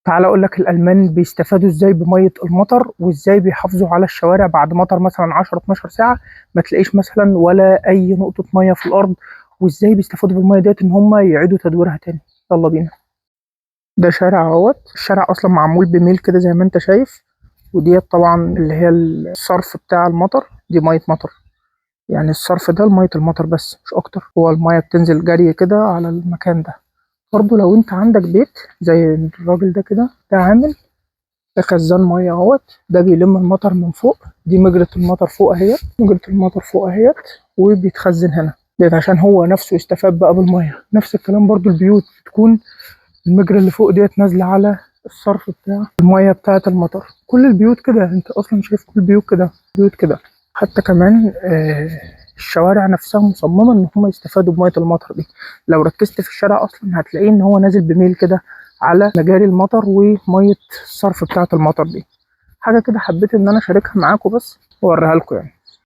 تعال اقول لك الالمان بيستفادوا ازاي بميه المطر، وازاي بيحافظوا على الشوارع بعد مطر مثلا 10 12 ساعه ما تلاقيش مثلا ولا اي نقطه ميه في الارض. وازاي بيستفادوا بالميه ديت ان هم يعيدوا تدويرها تاني. يلا بينا. ده شارع اهوت، الشارع اصلا معمول بميل كده زي ما انت شايف. وديت طبعا اللي هي الصرف بتاع المطر، دي ميه مطر. يعني الصرف ده لميه المطر بس مش اكتر، هو الميه بتنزل جري كده على المكان ده. برضو لو انت عندك بيت زي الراجل ده كده، ده عامل خزان ميه اهوت، ده بيلم المطر من فوق. دي مجرة المطر فوق اهيت، مجرة المطر فوق اهيت، وبيتخزن هنا ده عشان هو نفسه يستفاد بقى بالميه. نفس الكلام برضو البيوت بتكون المجرى اللي فوق ديت نازله على الصرف بتاع الميه بتاعه المطر. كل البيوت كده، انت اصلا شايف كل البيوت كده، بيوت كده. حتى كمان الشوارع نفسها مصممه ان هم يستفادوا بميه المطر دي. لو ركزت في الشارع اصلا هتلاقيه ان هو نازل بميل كده على مجاري المطر وميه الصرف بتاعه المطر دي. حاجه كده حبيت ان انا اشاركها معاكم بس واوريها لكم يعني.